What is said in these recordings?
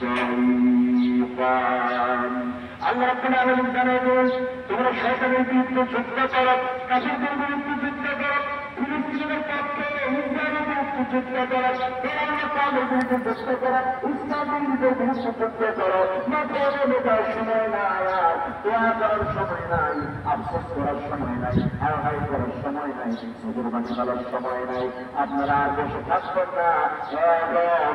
ضعيفا আল্লাহ রাব্বুল আলামিন জানালেন তোমরা শয়তানের বিরুদ্ধে যুদ্ধ করো, কাফিরদের বিরুদ্ধে যুদ্ধ করো, ফিলিস্তিনের পক্ষে ইসরায়েলের বিরুদ্ধে যুদ্ধ করো, ইরানের বিরুদ্ধে যুদ্ধ করো, ইসলামের বিরুদ্ধে যুদ্ধ করো। মাত্র মেটার সময় নাই, দোয়া করার সময় নাই, আফসোস করার সময় নাই, হাই করার সময় নাই, কুরবানি করার সময় নাই। আপনারা আর বসে থাকবেন না,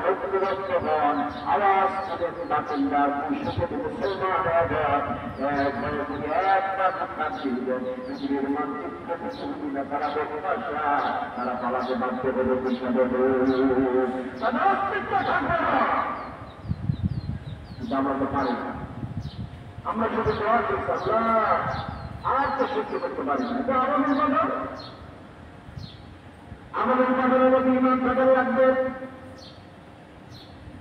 ঐক্যবদ্ধ হন, আওয়াজ করে বাতিলরা মুশরিক মুসলমান পৃথিবীর মানচিত্র পৃথিবীতে তারা বসবাসা, তারা পালাতে বাধ্য করে কিন্তু আমরা তো পারি না। আমরা শুধু দোয়া করছি আর তো সহ্য করতে পারি না। আমাদের ইমানের মধ্যে ইমান থাকার লাগবে।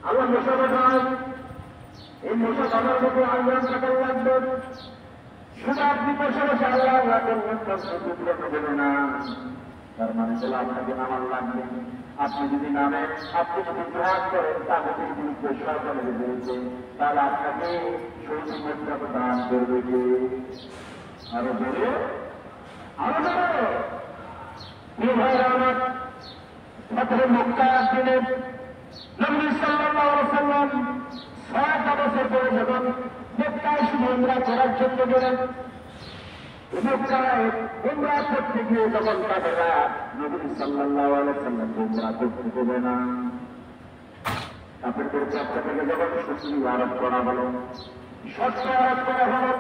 আল্লাহ মশা বানায়, এই মশা বানার মধ্যে আল্লাহ থাকার লাগবে। শুধু আপনি বসে বসে আল্লাহ দেবে না, তার মানে হলো আপনাকে নামার লাগবে। আপনি যদি নামেন, আপনি যদি প্রহার করেন তাদের বিরুদ্ধে, সরকারের বিরুদ্ধে, তাহলে আপনাকে সৌজন্যতা দান করবে যে আরো বলে আরো বলো আমার মাত্র মক্কার দিনে নবী সাল্লাল্লাহু আলাইহি ওয়াসাল্লাম 6 বছর পরে যখন মক্কায় শুধু উমরা করার জন্য গেলেন, মক্কায় উমরা করতে গিয়ে যখন তাদেরা নবী সাল্লাল্লাহু আলাইহি ওয়াসাল্লাম উমরা করতে দেবে না, কাফেরদের পক্ষ থেকে যখন শক্তি আরোপ করা হলো, শর্ত আরোপ করা হলো,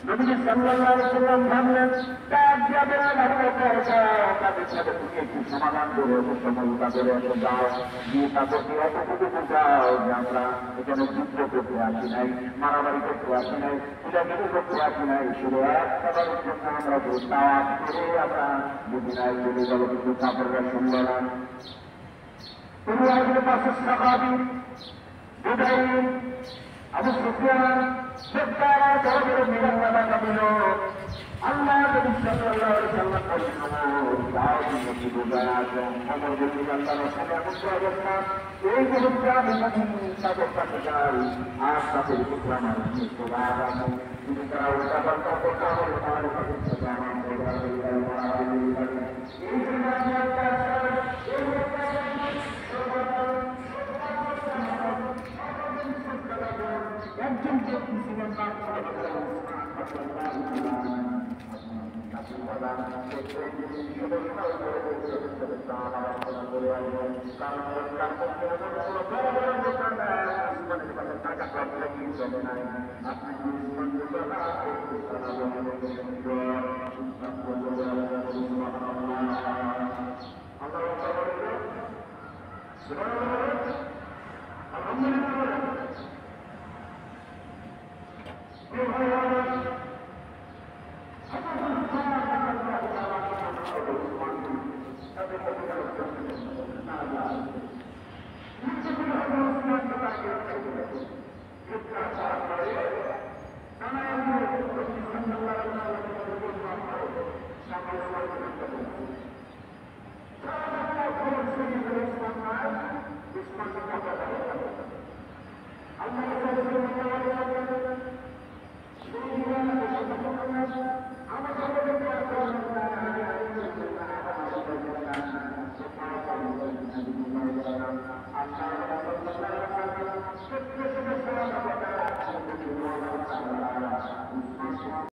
নবী সাল্লাল্লাহু আলাইহি ওয়াসাল্লাম ভাবলেন তার যাবে না, তাদের সাথে তুমি একটু সমাধান করে সমঝোতা করে এসে যাও, দিয়ে তাদেরকে এতটুকু বোঝাও যে আমরা এখানে যুদ্ধ করতে আসি নাই, মারামারি করতে আসি নাই, পূজাগুলো করতে আসি নাই, শুধু একটাবারের জন্য আমরা দাওয়াত করে আমরা মদিনায় চলে গেল, কিন্তু কাপড়রা শুনল না। তুমি আসলে পাশে সাহাবী হুদাইন, আবু সুফিয়ান, সত্তারা বড় বড় মিলান্না কামিল আল্লাহ নবী সাল্লাল্লাহু আলাইহি ওয়াসাল্লাম বলেন যাও তুমি বোঝায় আসো আমার যদি আল্লাহর সাথে অবস্থা এই মুহূর্তে আমি তাদের কাছে যাই আর তাদের ইসলাম আর মুসলমান যদি তারা উল্টা পাল্টা কথা বলে তাহলে তাদের সাথে আমার এই জন্য একজন ব্যক্তি ছিলেন